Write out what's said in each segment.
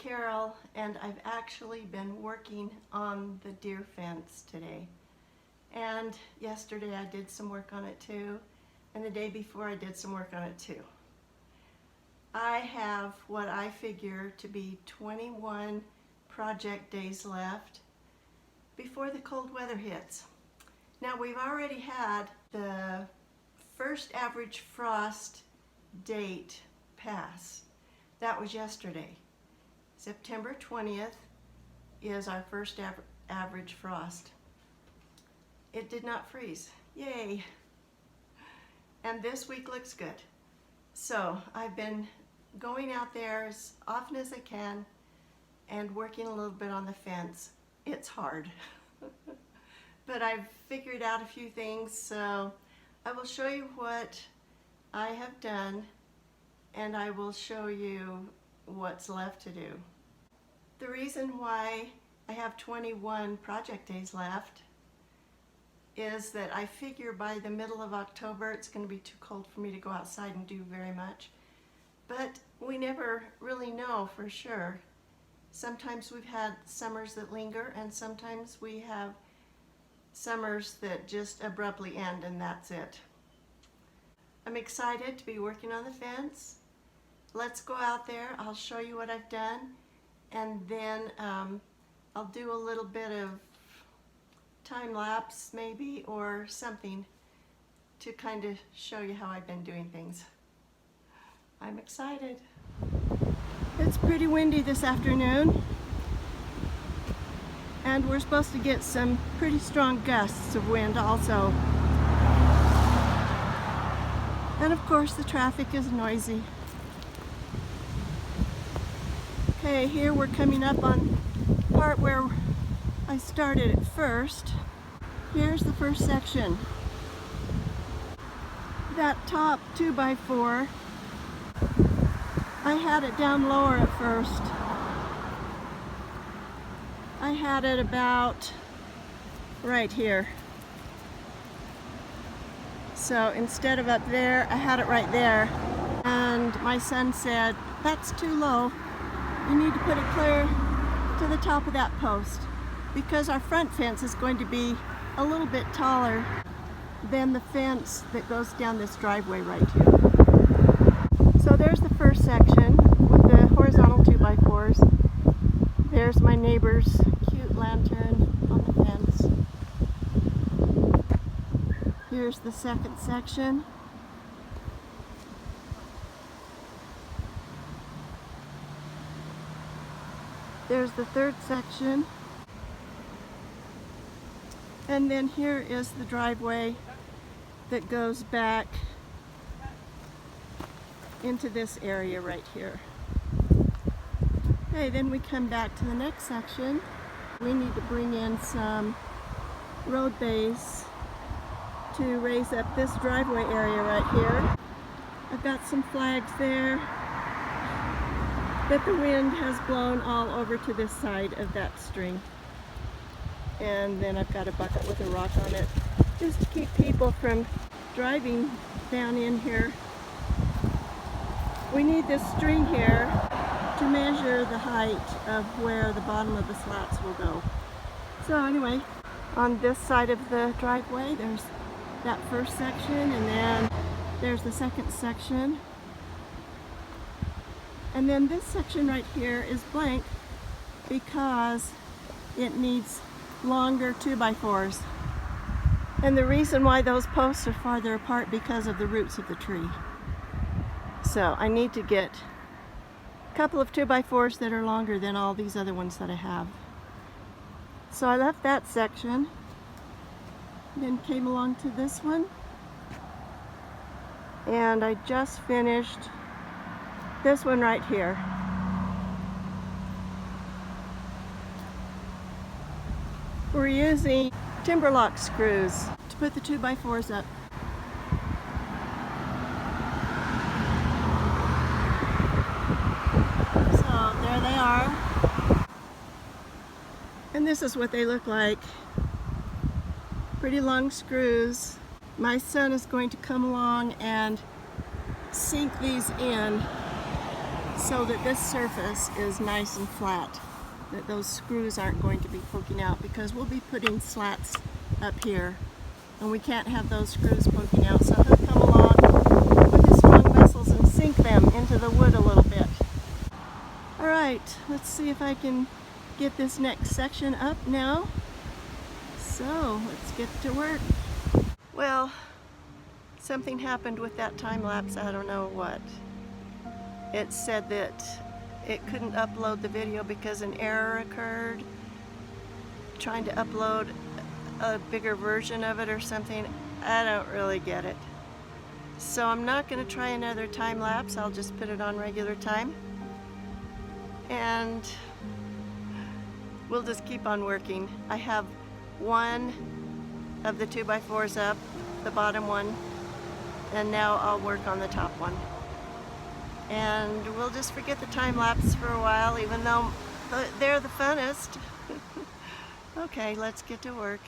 Carol, and I've actually been working on the deer fence today. And yesterday I did some work on it too, and the day before I did some work on it too. I have what I figure to be 21 project days left before the cold weather hits. Now we've already had the first average frost date pass. That was yesterday. September 20th is our first average frost. It did not freeze. Yay! And this week looks good. So I've been going out there as often as I can and working a little bit on the fence. It's hard. But I've figured out a few things, so I will show you what I have done, and I will show you what's left to do. The reason why I have 21 project days left is that I figure by the middle of October it's going to be too cold for me to go outside and do very much. But we never really know for sure. Sometimes we've had summers that linger, and sometimes we have summers that just abruptly end, and that's it. I'm excited to be working on the fence. Let's go out there. I'll show you what I've done, and then I'll do a little bit of time lapse maybe, or something to kind of show you how I've been doing things. I'm excited. It's pretty windy this afternoon, and we're supposed to get some pretty strong gusts of wind also. And of course the traffic is noisy. Okay, here we're coming up on the part where I started at first. Here's the first section. That top 2x4, I had it down lower at first. I had it about right here. So instead of up there, I had it right there. And my son said, that's too low. You need to put it clear to the top of that post, because our front fence is going to be a little bit taller than the fence that goes down this driveway right here. So there's the first section with the horizontal 2x4s. There's my neighbor's cute lantern on the fence. Here's the second section. There's the third section. And then here is the driveway that goes back into this area right here. Okay, then we come back to the next section. We need to bring in some road base to raise up this driveway area right here. I've got some flags there, but the wind has blown all over to this side of that string. And then I've got a bucket with a rock on it, just to keep people from driving down in here. We need this string here to measure the height of where the bottom of the slats will go. So anyway, on this side of the driveway, there's that first section, and then there's the second section. And then this section right here is blank because it needs longer 2x4s. And the reason why those posts are farther apart because of the roots of the tree. So I need to get a couple of 2x4s that are longer than all these other ones that I have. So I left that section, then came along to this one, and I just finished this one right here. We're using timber lock screws to put the 2x4s up. So there they are. And this is what they look like. Pretty long screws. My son is going to come along and sink these in so that this surface is nice and flat, that those screws aren't going to be poking out, because we'll be putting slats up here and we can't have those screws poking out. So he'll come along with his strong muscles and sink them into the wood a little bit. Alright, let's see if I can get this next section up now. So let's get to work. Well, something happened with that time lapse, I don't know what. It said that it couldn't upload the video because an error occurred trying to upload a bigger version of it or something. I don't really get it. So I'm not going to try another time lapse. I'll just put it on regular time. And we'll just keep on working. I have one of the 2x4s up, the bottom one, and now I'll work on the top one. And we'll just forget the time lapse for a while, even though they're the funnest. Okay, let's get to work.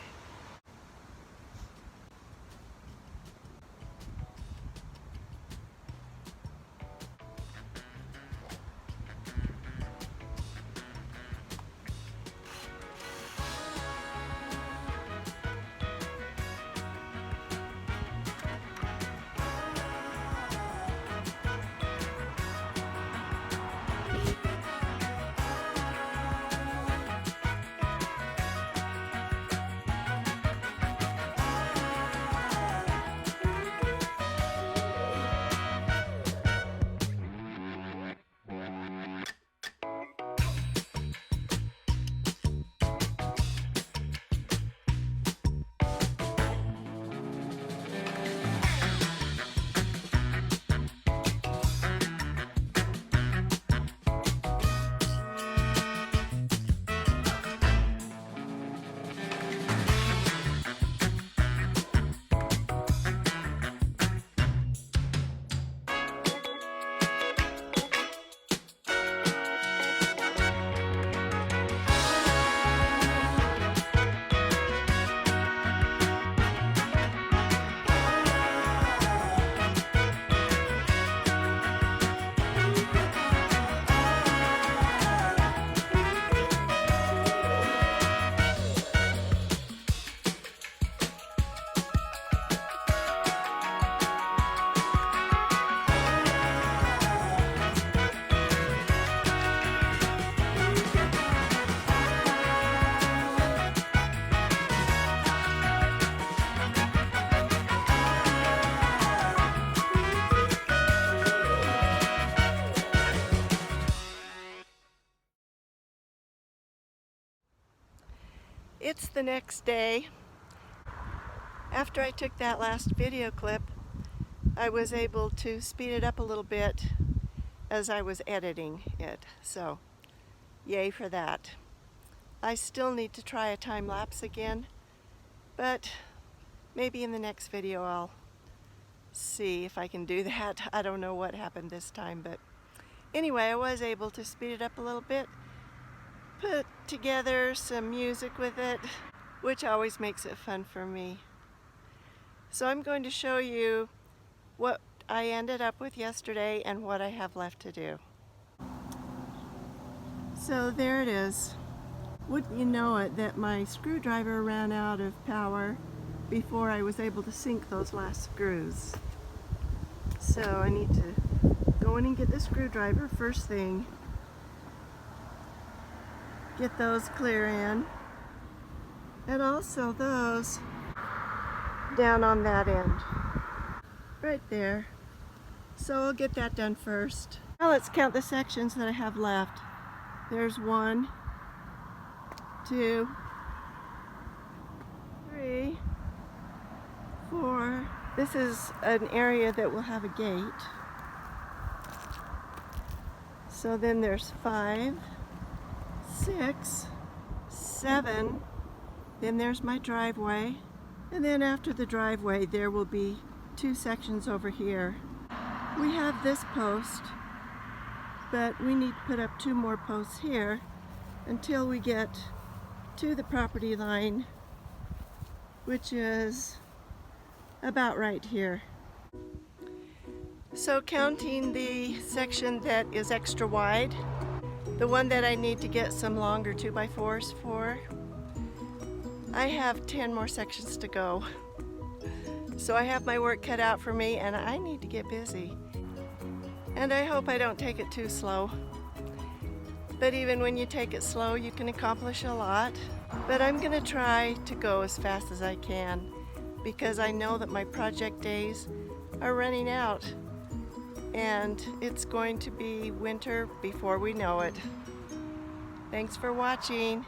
It's the next day. After I took that last video clip, I was able to speed it up a little bit as I was editing it. So, yay for that. I still need to try a time lapse again, but maybe in the next video I'll see if I can do that. I don't know what happened this time, but anyway, I was able to speed it up a little bit, put together some music with it, which always makes it fun for me. So I'm going to show you what I ended up with yesterday and what I have left to do. So there it is. Wouldn't you know it that my screwdriver ran out of power before I was able to sink those last screws. So I need to go in and get the screwdriver first thing. Get those clear in, and also those down on that end right there. So I'll get that done first. Now let's count the sections that I have left. There's 1, 2, 3, 4. This is an area that will have a gate. So then there's 5, 6, 7, then there's my driveway, and then after the driveway there will be 2 sections over here. We have this post, but we need to put up 2 more posts here until we get to the property line, which is about right here. So counting the section that is extra wide, the one that I need to get some longer 2x4s for, I have 10 more sections to go. So I have my work cut out for me and I need to get busy. And I hope I don't take it too slow. But even when you take it slow, you can accomplish a lot. But I'm gonna try to go as fast as I can because I know that my project days are running out and it's going to be winter before we know it. Thanks for watching.